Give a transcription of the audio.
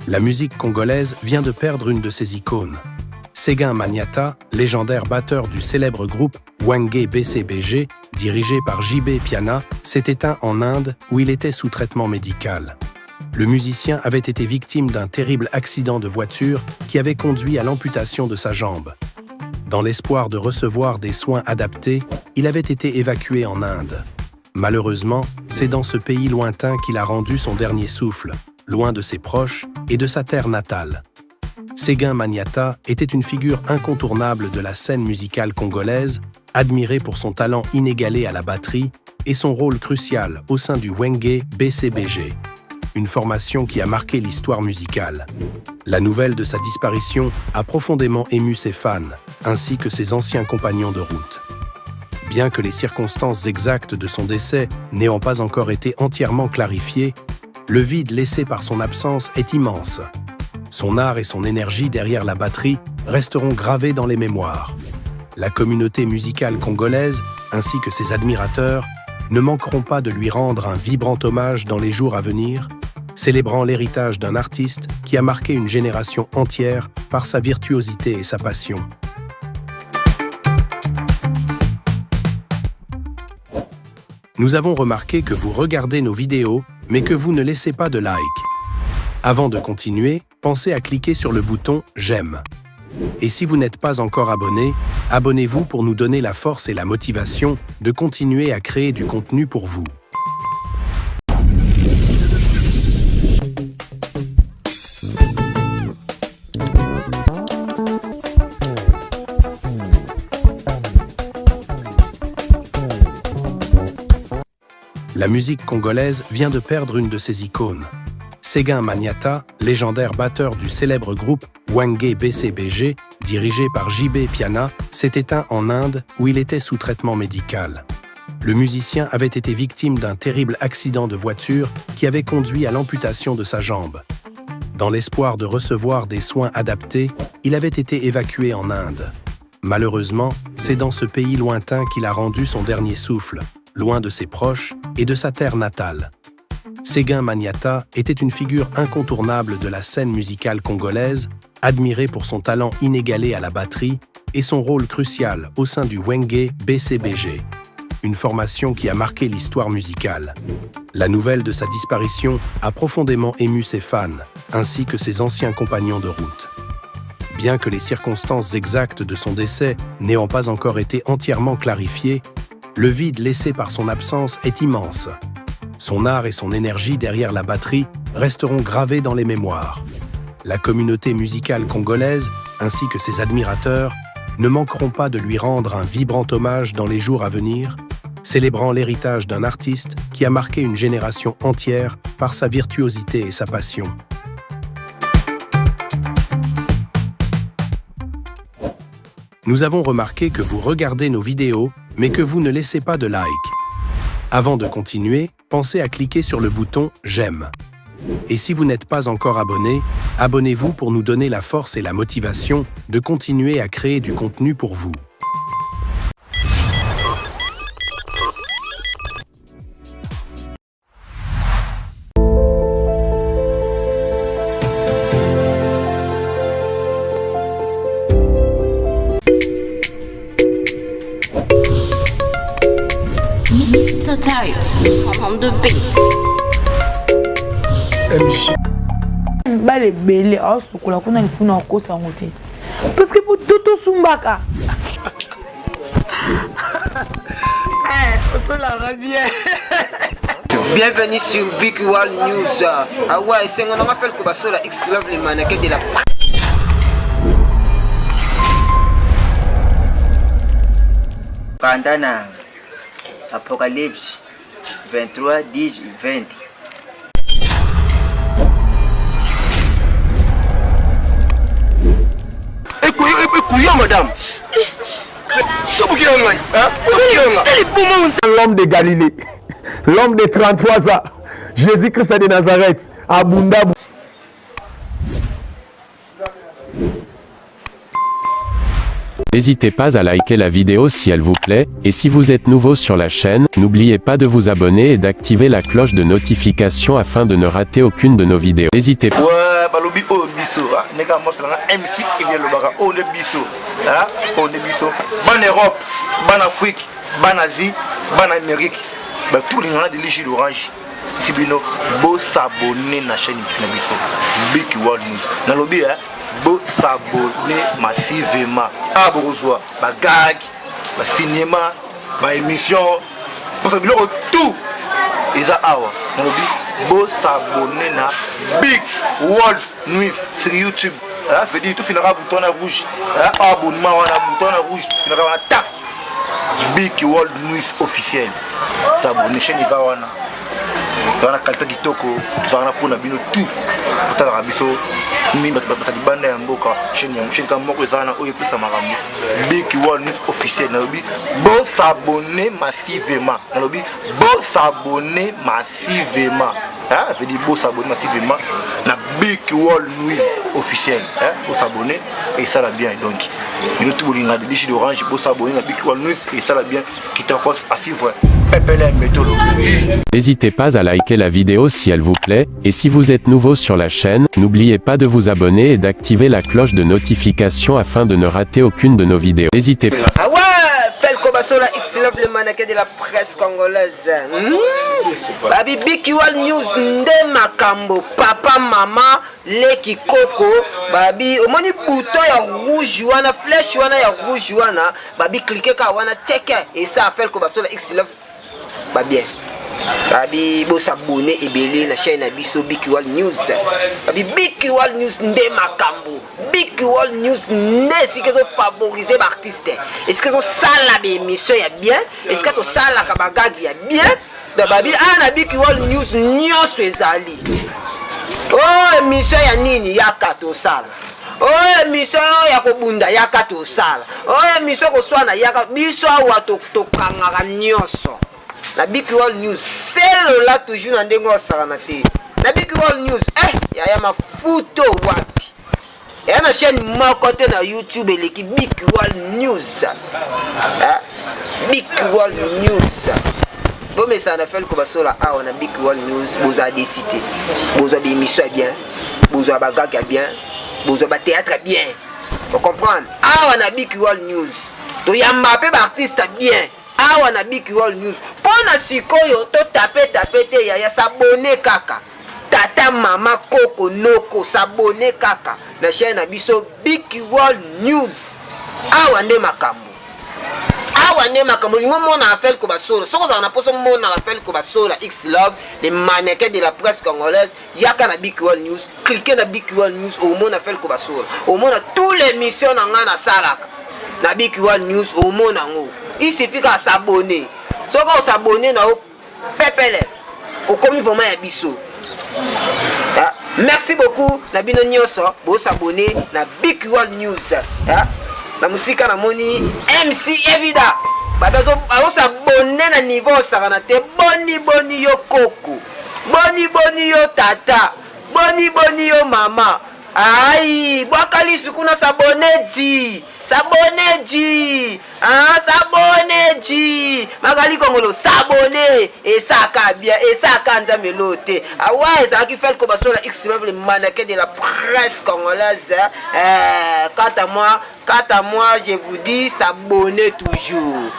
La musique congolaise vient de perdre une de ses icônes. Séguin Maniata, légendaire batteur du célèbre groupe Wenge BCBG, dirigé par JB Piana, s'est éteint en Inde où il était sous traitement médical. Le musicien avait été victime d'un terrible accident de voiture qui avait conduit à l'amputation de sa jambe. Dans l'espoir de recevoir des soins adaptés, il avait été évacué en Inde. Malheureusement, c'est dans ce pays lointain qu'il a rendu son dernier souffle, loin de ses proches et de sa terre natale. Séguin Maniata était une figure incontournable de la scène musicale congolaise, admiré pour son talent inégalé à la batterie et son rôle crucial au sein du Wenge BCBG, une formation qui a marqué l'histoire musicale. La nouvelle de sa disparition a profondément ému ses fans, ainsi que ses anciens compagnons de route. Bien que les circonstances exactes de son décès n'ayant pas encore été entièrement clarifiées, le vide laissé par son absence est immense. Son art et son énergie derrière la batterie resteront gravés dans les mémoires. La communauté musicale congolaise, ainsi que ses admirateurs, ne manqueront pas de lui rendre un vibrant hommage dans les jours à venir, célébrant l'héritage d'un artiste qui a marqué une génération entière par sa virtuosité et sa passion. Nous avons remarqué que vous regardez nos vidéos, mais que vous ne laissez pas de like. Avant de continuer, pensez à cliquer sur le bouton « J'aime ». Et si vous n'êtes pas encore abonné, abonnez-vous pour nous donner la force et la motivation de continuer à créer du contenu pour vous. La musique congolaise vient de perdre une de ses icônes. Séguin Maniata, légendaire batteur du célèbre groupe Wenge BCBG, dirigé par JB Piana, s'est éteint en Inde où il était sous traitement médical. Le musicien avait été victime d'un terrible accident de voiture qui avait conduit à l'amputation de sa jambe. Dans l'espoir de recevoir des soins adaptés, il avait été évacué en Inde. Malheureusement, c'est dans ce pays lointain qu'il a rendu son dernier souffle, loin de ses proches et de sa terre natale. Séguin Maniata était une figure incontournable de la scène musicale congolaise, admiré pour son talent inégalé à la batterie et son rôle crucial au sein du Wenge BCBG, une formation qui a marqué l'histoire musicale. La nouvelle de sa disparition a profondément ému ses fans, ainsi que ses anciens compagnons de route. Bien que les circonstances exactes de son décès n'ayant pas encore été entièrement clarifiées, le vide laissé par son absence est immense. Son art et son énergie derrière la batterie resteront gravés dans les mémoires. La communauté musicale congolaise, ainsi que ses admirateurs, ne manqueront pas de lui rendre un vibrant hommage dans les jours à venir, célébrant l'héritage d'un artiste qui a marqué une génération entière par sa virtuosité et sa passion. Nous avons remarqué que vous regardez nos vidéos, mais que vous ne laissez pas de like. Avant de continuer, pensez à cliquer sur le bouton « J'aime ». Et si vous n'êtes pas encore abonné, abonnez-vous pour nous donner la force et la motivation de continuer à créer du contenu pour vous. Mr. Tarius on the beat. Bale bele asukula kuna nifuna ukosa ngote. Parce que pour tout sumbaka. On la rabia. Bienvenue sur Big World News. Ah ouais, c'est on rappelle que Basola X Love les mannequins de la Bandana Apocalypse 23 10 20. Écoutez madame. L'homme de Galilée, l'homme de 33 ans, Jésus-Christ de Nazareth, Abunda. N'hésitez pas à liker la vidéo si elle vous plaît, et si vous êtes nouveau sur la chaîne, n'oubliez pas de vous abonner et d'activer la cloche de notification afin de ne rater aucune de nos vidéos. N'hésitez pas. Ouais, balobi o biso, nega mosala MC et bien le baga on est biso, on est biso. Ban Europe, ban Afrique, ban Asie, ban Amérique, bah tous les gens de l'Égypte d'orange. Si bino, beau s'abonner na chaîne YouTube biso, Big World News. Na lobby beau s'abonner massivement. Ah bonjour, bah gag, bah cinéma, bah émission, pour ça bino tout. Ils a awa. Na lobby beau s'abonner na Big World News sur YouTube. Ah, fait dire tout finira bouton rouge. Ah, abonnement on bouton rouge, tout finira on tap. Big World News officiel. S'abonner chaîne Iva wana. Tu vas qualité kitoko, tu vas pour na bino tout. Tu vas biso mi batali ya mboka chaîne comme moko ezana oyo pesa makambo. Big World News officiel na lobi bo s'abonner massivement. Na lobi bo s'abonner massivement. Hein, je dis beau s'abonner massivement na Big World News officiel. Hein, beau s'abonner et ça va bien donc. Il tout linga de l'Égypte d'orange beau s'abonner na Big World News et ça va bien qui t'apporte à suivre. N'hésitez pas à liker la vidéo si elle vous plaît, et si vous êtes nouveau sur la chaîne, n'oubliez pas de vous abonner et d'activer la cloche de notification afin de ne rater aucune de nos vidéos. N'hésitez pas. Ah ouais, Felko Basola X Love, le mannequin de la presse congolaise. Babi Big World News, Nde Makambo, papa, maman, Leki Koko, babi, au moni bouton ya rouge wana, flèche wana ya rouge wana, babi cliquez ka wana, check et ça Felko Basola X Love. Bah bien. Babi bo s'abonner et belé na chaîne Abisso Big World News. Babi Big World News Nde Makambo. Big World News Nde si que vous favorisez l'artiste. Est-ce que vous sala be émission ya bien? Est-ce que vous sala kabagagi ya bien? Da babi ana Big World News nyonso ezali. Oh émission ya nini ya kato sala. Oh émission ya kobunda ya kato sala. Oh émission ko swana ya biso wa tokangaka nyonso. La Big World News, c'est là toujours dans des gros saranate. La Big World News, y a ma photo wapi. Et une chaîne moi côté dans YouTube et l'équipe Big World News. Big World News. Bon mais ça n'a fait le Kobasola on a Big World News, vous avez décidé. Vous avez émission bien, vous avez bagage bien, vous avez théâtre bien. Vous comprenez? On a Big World News. Donc il y a mappé artiste bien. Awa na Big World News. Pona sikoyo to tape te ya s'abonner kaka. Tata mama koko noko s'abonner kaka. Na chaîne na biso Big World News. Awa nde makambo. Awa nde makambo lingo mona afel ko basolo. Soko za na poso mona afel ko basolo X Love, les mannequins de la presse congolaise, yaka na Big World News. Cliquez na Big World News au mona afel ko basolo. Au mona tous les missions na ngana salaka. Na Big World News au mona ngo. Il suffit qu'à s'abonner. Si on s'abonne, on commet vraiment un bisou. Merci beaucoup. Nabino Nyoso, vous s'abonner na Big World News. La musique na moni MC Evida. On s'abonne na niveau saranate. Boni yo koko. Boni yo tata. Boni yo mama. Aïe, Bakali Sukuna s'abonner dit. S'abonner dit. S'abonner dit. Magali Kongolo s'abonner. Et ça bien. Et ça kanza melote. Ah ouais, ça qui fait le Kobasola X Love, le mannequin de la presse congolaise. Quant à moi, je vous dis s'abonner toujours.